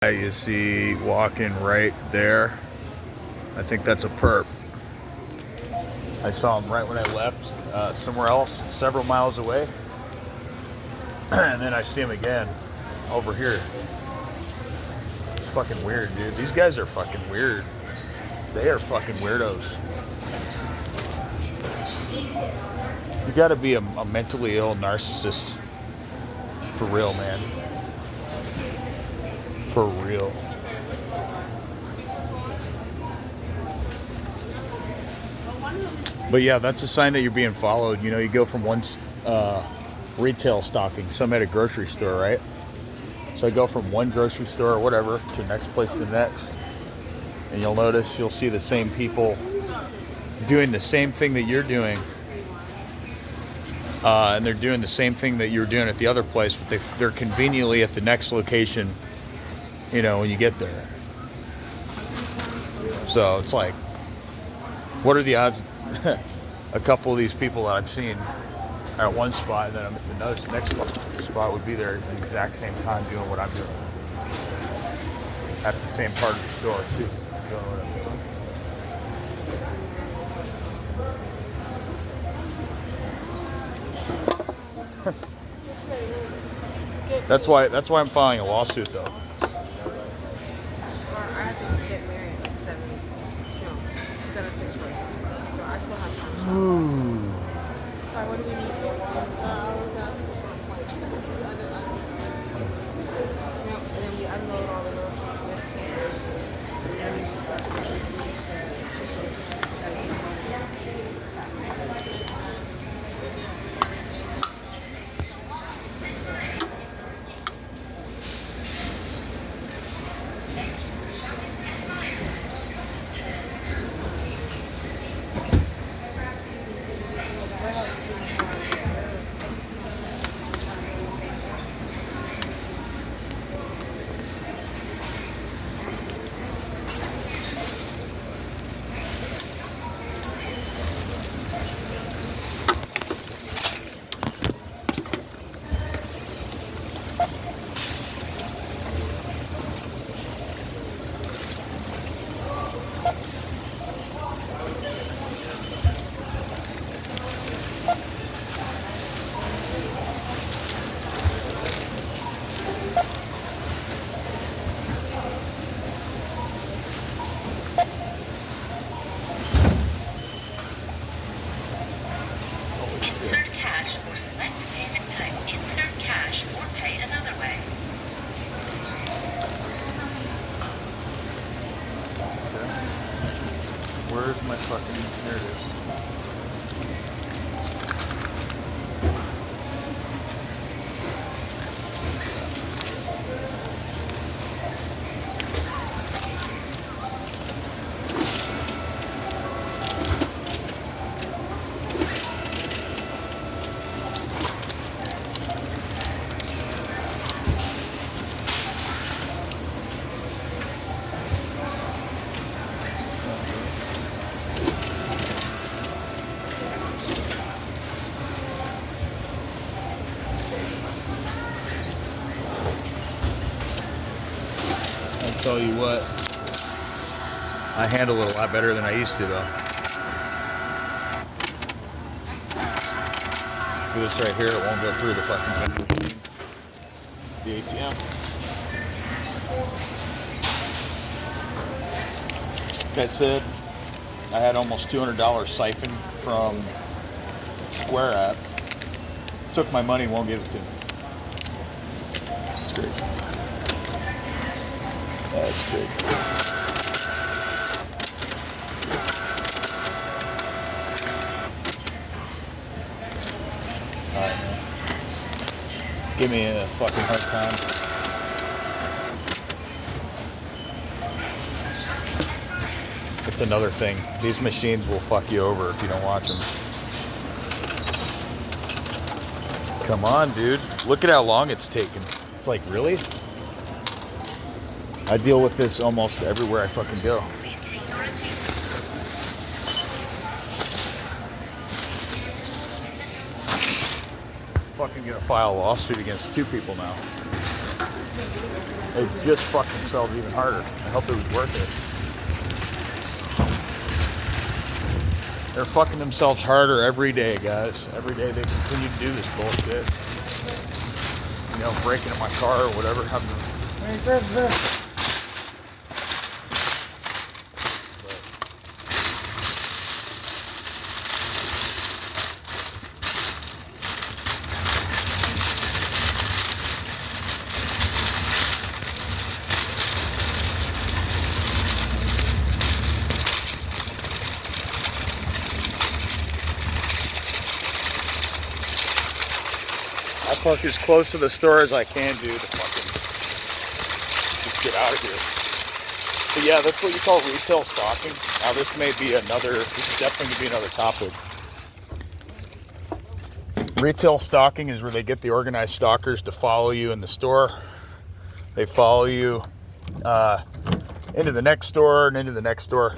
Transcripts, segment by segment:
You see walking right there. I think that's a perp. I saw him right when I left somewhere else, several miles away. And then I see him again over here. It's fucking weird, dude. These guys are fucking weird. They are fucking weirdos. You gotta be a mentally ill narcissist. For real, man. For real. But yeah, that's a sign that you're being followed. You know, you go from one retail stalking. So I'm at a grocery store, right? So I go from one grocery store or whatever to the next place to the next. And you'll see the same people doing the same thing that you're doing. And they're doing the same thing that you were doing at the other place, but they're conveniently at the next location, you know, when you get there. So it's like, what are the odds a couple of these people that I've seen at one spot, and then I'm at the next spot would be there at the exact same time doing what I'm doing at the same part of the store too. That's why I'm filing a lawsuit though. Ooh. What do we need? And then we unload all the groceries with cans. Insert cash or select payment type. Insert cash or pay another way. Okay. Where's my fucking... There it is. I'll tell you what, I handle it a lot better than I used to though. Do this right here, it won't go through the fucking vending machine. The ATM. Like I said, I had almost $200 siphoned from Square app. Took my money, won't give it to me. It's crazy. That's crazy. Alright, man. Give me a fucking hard time. It's another thing. These machines will fuck you over if you don't watch them. Come on, dude. Look at how long it's taken. It's like, really? I deal with this almost everywhere I fucking go. Please take your receipt. Fucking gonna file a lawsuit against 2 people now. They just fucked themselves even harder. I hope it was worth it. They're fucking themselves harder every day, guys. Every day they continue to do this bullshit. You know, breaking in my car or whatever. I park as close to the store as I can do to fucking just get out of here. But yeah, that's what you call retail stalking. Now this is definitely gonna be another topic. Retail stalking is where they get the organized stalkers to follow you in the store. They follow you into the next store and into the next store.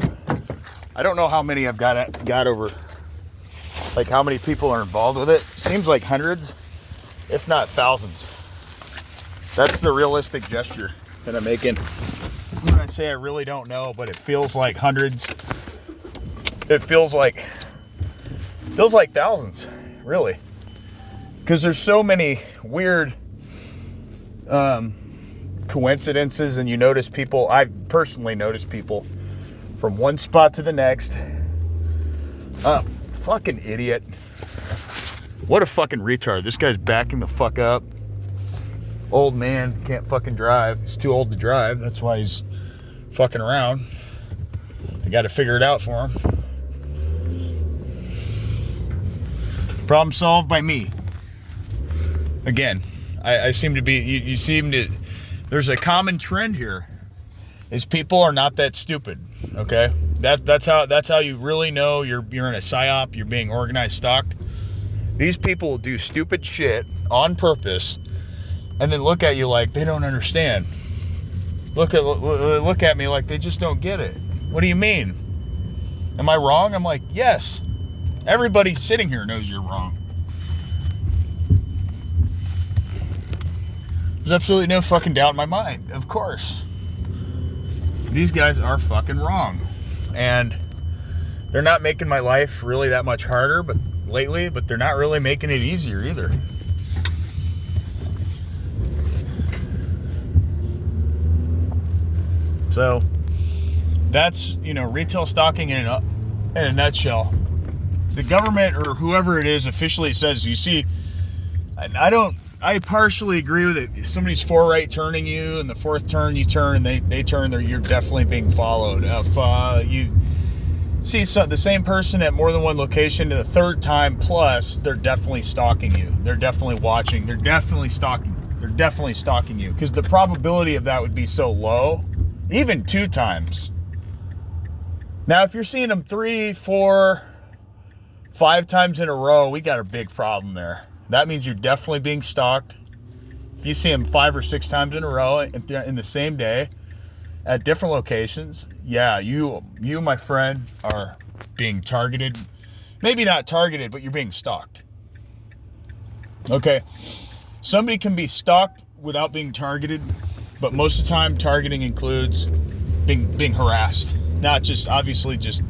I don't know how many I've got over, like how many people are involved with it. Seems like hundreds, if not thousands. That's the realistic gesture that I'm making. When I say I really don't know, but it feels like hundreds. It feels like thousands, really. Because there's so many weird coincidences, and you notice people. I personally notice people from one spot to the next. Fucking idiot. What a fucking retard. This guy's backing the fuck up. Old man, can't fucking drive. He's too old to drive. That's why he's fucking around. I got to figure it out for him. Problem solved by me. Again, I seem to be, you seem to, there's a common trend here. Is people are not that stupid, okay? That's how you really know you're in a psyop, you're being organized stalked. These people will do stupid shit on purpose and then look at you like they don't understand. Look at me like they just don't get it. What do you mean? Am I wrong? I'm like, yes. Everybody sitting here knows you're wrong. There's absolutely no fucking doubt in my mind. Of course. These guys are fucking wrong. And they're not making my life really that much harder lately, but they're not really making it easier either. So that's, retail stalking in a nutshell. The government or whoever it is officially says, you see, I partially agree with it. If somebody's four right turning you and the fourth turn you turn and they turn, you're definitely being followed. If you see the same person at more than one location the third time plus, they're definitely stalking you. They're definitely watching. They're definitely stalking. They're definitely stalking you because the probability of that would be so low, even 2 times. Now, if you're seeing them 3, 4, 5 times in a row, we got a big problem there. That means you're definitely being stalked. If you see them 5 or 6 times in a row in the same day at different locations, yeah, you, my friend, are being targeted. Maybe not targeted, but you're being stalked. Okay. Somebody can be stalked without being targeted, but most of the time targeting includes being harassed. Not just, obviously, just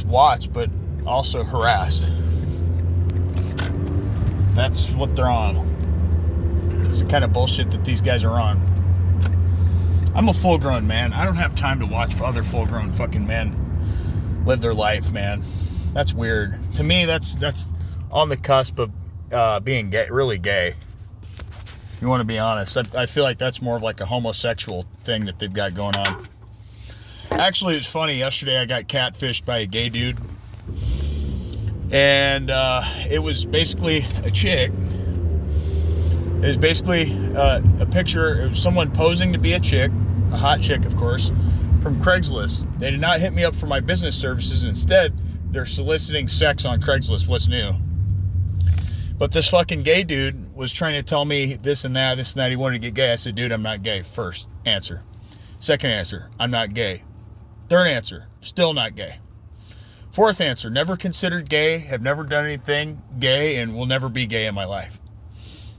watch, but also harassed. That's what they're on. It's the kind of bullshit that these guys are on. I'm a full-grown man. I don't have time to watch other full-grown fucking men live their life, man. That's weird. To me, that's on the cusp of being gay, really gay. You want to be honest. I feel like that's more of like a homosexual thing that they've got going on. Actually, it's funny. Yesterday, I got catfished by a gay dude. And it was basically a chick. It was basically a picture of someone posing to be a chick, a hot chick, of course, from Craigslist. They did not hit me up for my business services. Instead, they're soliciting sex on Craigslist. What's new? But this fucking gay dude was trying to tell me this and that. He wanted to get gay. I said, dude, I'm not gay. First answer. Second answer, I'm not gay. Third answer, still not gay. Fourth answer, never considered gay, have never done anything gay, and will never be gay in my life.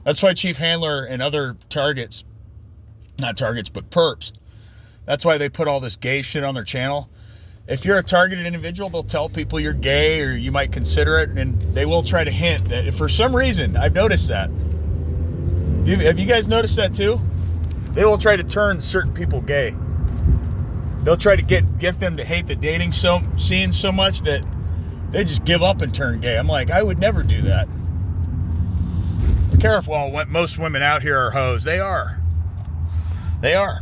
That's why Chief Handler and other targets not targets, but perps. That's why they put all this gay shit on their channel. If you're a targeted individual, they'll tell people you're gay or you might consider it, and they will try to hint that if for some reason, I've noticed that. Have you guys noticed that too? They will try to turn certain people gay. They'll try to get them to hate the dating scene so much that they just give up and turn gay. I'm like, I would never do that. Be careful. Well, most women out here are hoes. They are.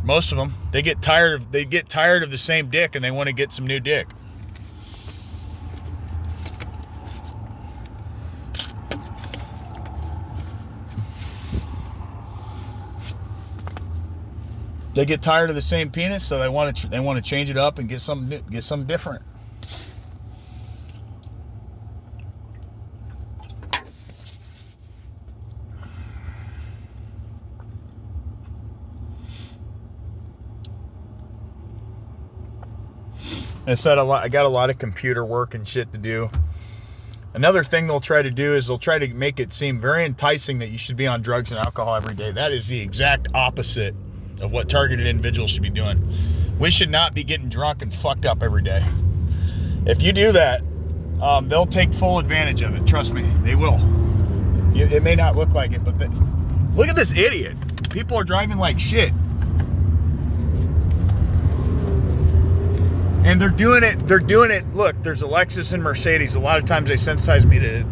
Most of them. They get tired of the same dick and they want to get some new dick. They get tired of the same penis, so they want to change it up and get something different. I said I got a lot of computer work and shit to do. Another thing they'll try to do is they'll try to make it seem very enticing that you should be on drugs and alcohol every day. That is the exact opposite of what targeted individuals should be doing. We should not be getting drunk and fucked up every day. If you do that, they'll take full advantage of it. Trust me, they will. It may not look like it, but look at this idiot. People are driving like shit. And they're doing it. Look, there's a Lexus and Mercedes. A lot of times they sensitize me to,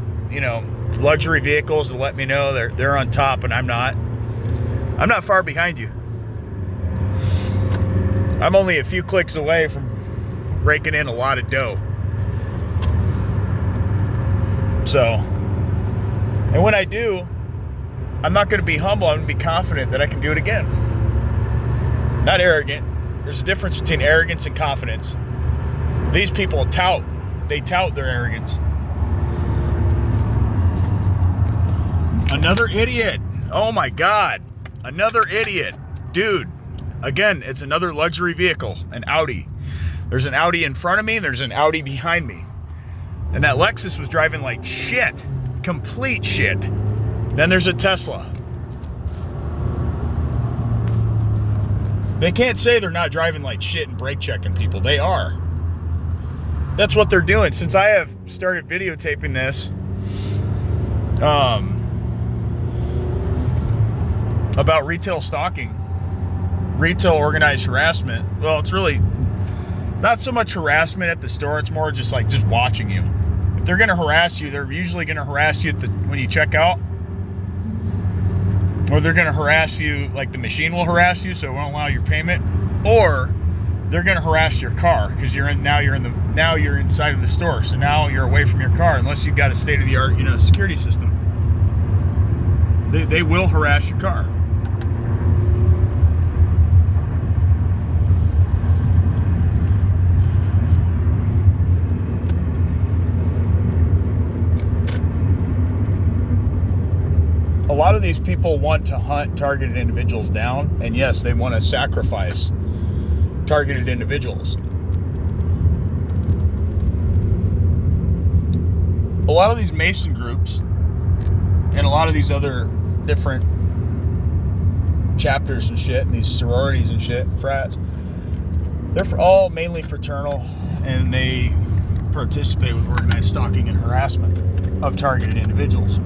luxury vehicles to let me know they're on top and I'm not. I'm not far behind you. I'm only a few clicks away from raking in a lot of dough. So, and when I do, I'm not going to be humble. I'm going to be confident that I can do it again. Not arrogant. There's a difference between arrogance and confidence. These people tout their arrogance. Another idiot. Oh my God. Another idiot. Dude. Again, it's another luxury vehicle, an Audi. There's an Audi in front of me, there's an Audi behind me. And that Lexus was driving like shit. Complete shit. Then there's a Tesla. They can't say they're not driving like shit and brake checking people. They are. That's what they're doing. Since I have started videotaping this, about retail stalking, retail organized harassment. Well, it's really not so much harassment at the store. It's more just watching you. If they're going to harass you, they're usually going to harass you when you check out. Or they're going to harass you, like the machine will harass you, so it won't allow your payment. Or they're going to harass your car because you're inside of the store. So now you're away from your car unless you've got a state-of-the-art, security system. They will harass your car. A lot of these people want to hunt targeted individuals down, and yes, they want to sacrifice targeted individuals. A lot of these Mason groups and a lot of these other different chapters and shit, and these sororities and shit, frats, they're all mainly fraternal, and they participate with organized stalking and harassment of targeted individuals.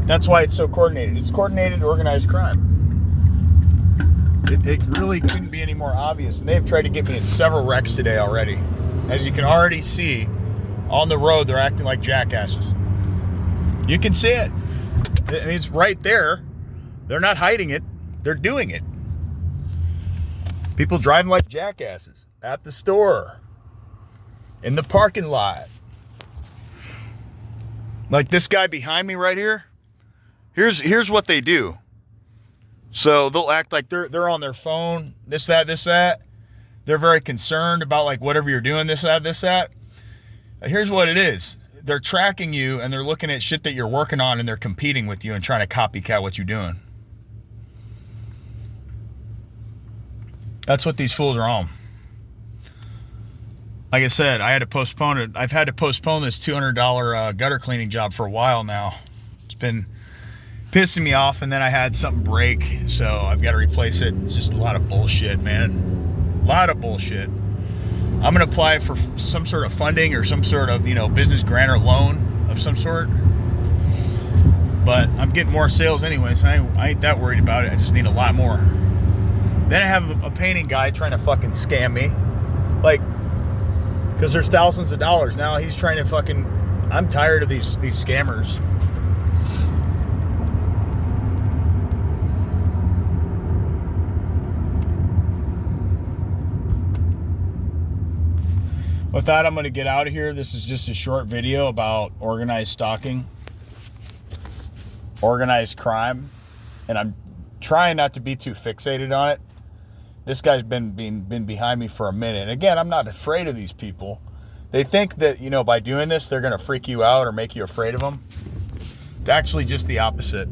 That's why it's so coordinated. It's coordinated organized crime. It really couldn't be any more obvious. And they've tried to get me in several wrecks today already. As you can already see, on the road, they're acting like jackasses. You can see it. It's right there. They're not hiding it. They're doing it. People driving like jackasses at the store, in the parking lot. Like this guy behind me right here. Here's what they do. So they'll act like they're on their phone, this, that. They're very concerned about whatever you're doing, this, that. Here's what it is. They're tracking you and they're looking at shit that you're working on and they're competing with you and trying to copycat what you're doing. That's what these fools are on. Like I said, I had to postpone it. I've had to postpone this $200 gutter cleaning job for a while now. pissing me off, and then I had something break, so I've got to replace it. It's just a lot of bullshit, man. A lot of bullshit. I'm going to apply for some sort of funding or some sort of, business grant or loan of some sort. But I'm getting more sales anyway, so I ain't that worried about it. I just need a lot more. Then I have a painting guy trying to fucking scam me. Like, because there's thousands of dollars. Now he's trying to fucking... I'm tired of these scammers. With that, I'm going to get out of here. This is just a short video about organized stalking, organized crime, and I'm trying not to be too fixated on it. This guy's been behind me for a minute. And again, I'm not afraid of these people. They think that, by doing this, they're going to freak you out or make you afraid of them. It's actually just the opposite.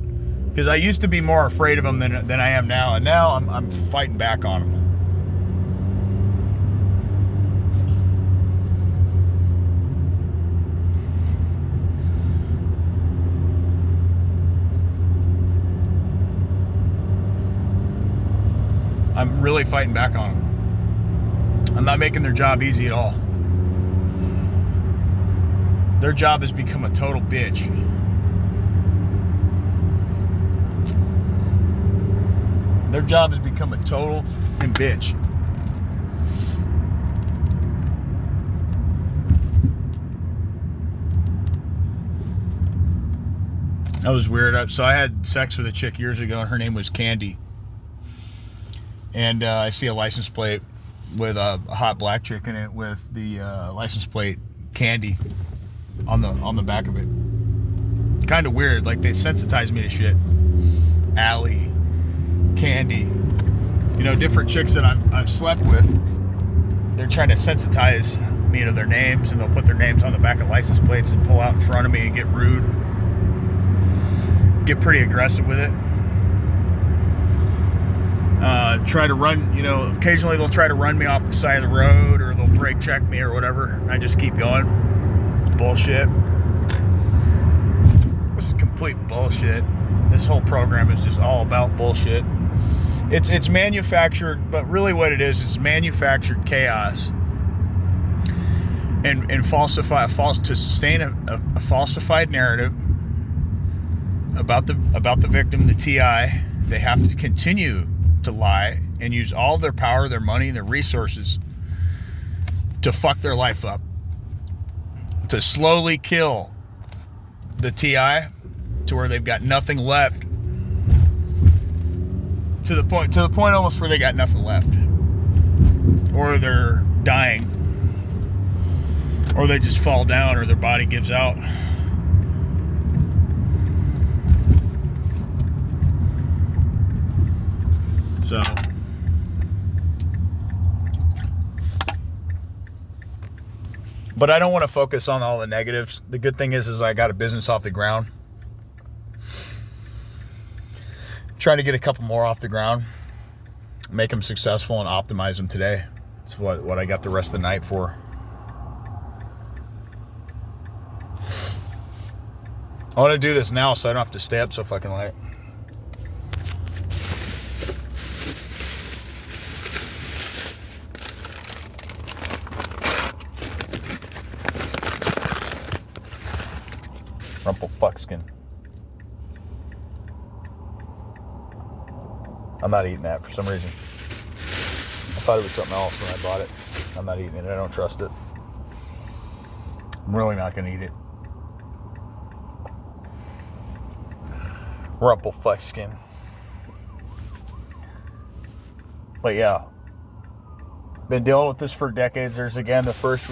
Because I used to be more afraid of them than I am now, and now I'm fighting back on them. I'm really fighting back on them. I'm not making their job easy at all. Their job has become a total bitch. Their job has become a total bitch. That was weird. So I had sex with a chick years ago, and her name was Candy. And I see a license plate with a hot black chick in it with the license plate Candy on the back of it. Kind of weird. Like, they sensitized me to shit. Allie, Candy, different chicks that I've slept with. They're trying to sensitize me to their names, and they'll put their names on the back of license plates and pull out in front of me and get rude. Get pretty aggressive with it. Try to run, occasionally they'll try to run me off the side of the road, or they'll brake check me or whatever. I just keep going. Bullshit. This is complete bullshit. This whole program is just all about bullshit. It's manufactured, but really what it is manufactured chaos and to sustain a falsified narrative about the victim, the TI. They have to continue to lie and use all their power, their money, their resources to fuck their life up, to slowly kill the TI to where they've got nothing left, to the point almost where they got nothing left, or they're dying, or they just fall down, or their body gives out. So, but I don't want to focus on all the negatives. The good thing is I got a business off the ground. Trying to get a couple more off the ground, make them successful, and optimize them today. That's what I got the rest of the night for. I want to do this now so I don't have to stay up so fucking late. Rumple fuckskin. I'm not eating that for some reason. I thought it was something else when I bought it. I'm not eating it. I don't trust it. I'm really not going to eat it. Rumple fuckskin. But yeah, been dealing with this for decades. There's again the first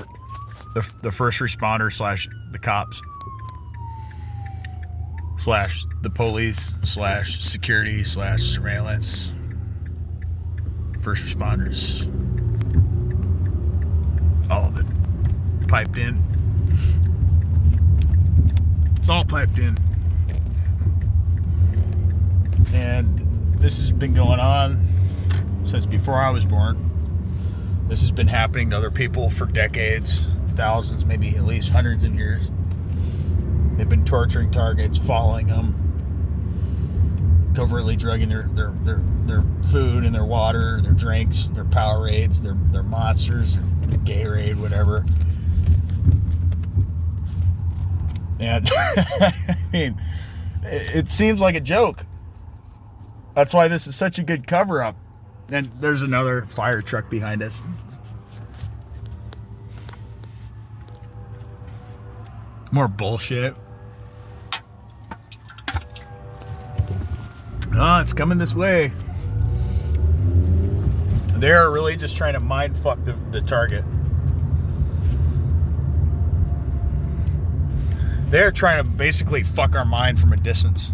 responder slash the cops slash the police slash security slash surveillance, first responders, all of it piped in. It's all piped in. And this has been going on since before I was born. This has been happening to other people for decades, thousands, maybe at least hundreds of years. They've been torturing targets, following them, covertly drugging their food and their water, their drinks, their Powerades, their Monsters, their Gatorade, whatever. And I mean, it seems like a joke. That's why this is such a good cover-up. And there's another fire truck behind us. More bullshit. Oh, it's coming this way. They're really just trying to mind fuck the target. They're trying to basically fuck our mind from a distance.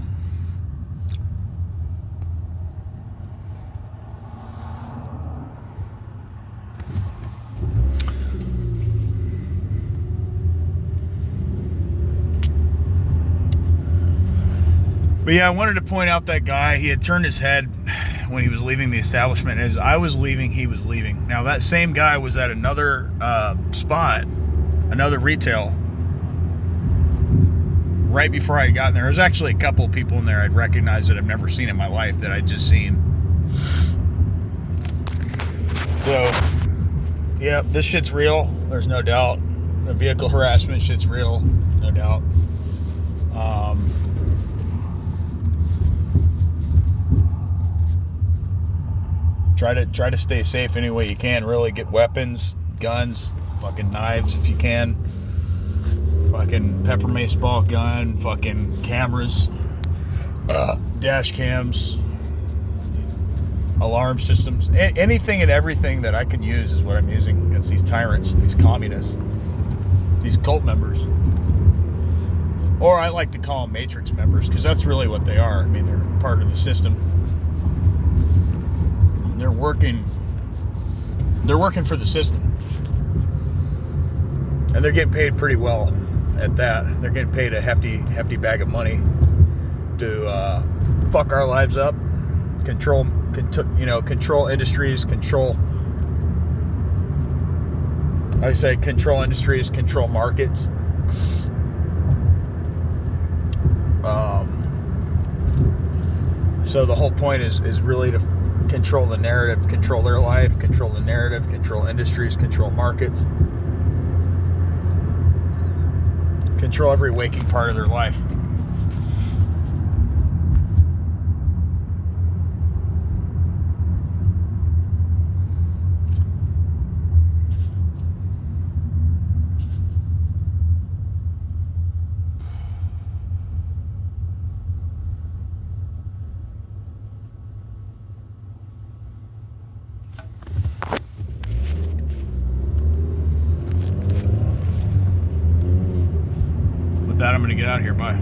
But yeah, I wanted to point out that guy. He had turned his head when he was leaving the establishment. As I was leaving, he was leaving. Now, that same guy was at another spot, another retail, right before I had gotten there. There was actually a couple of people in there I'd recognized that I've never seen in my life that I'd just seen. So, yeah, this shit's real. There's no doubt. The vehicle harassment shit's real. No doubt. Try to stay safe any way you can. Really, get weapons, guns, fucking knives if you can. Fucking pepper mace ball gun, fucking cameras, dash cams, alarm systems, anything and everything that I can use is what I'm using against these tyrants, these communists, these cult members. Or I like to call them Matrix members, because that's really what they are. I mean, they're part of the system. They're working for the system. And they're getting paid pretty well at that. They're getting paid a hefty bag of money to fuck our lives up, control industries, control industries, control markets. So the whole point is really to control the narrative, control their life, control the narrative, control industries, control markets, control every waking part of their life. With that, I'm going to get out of here. Bye.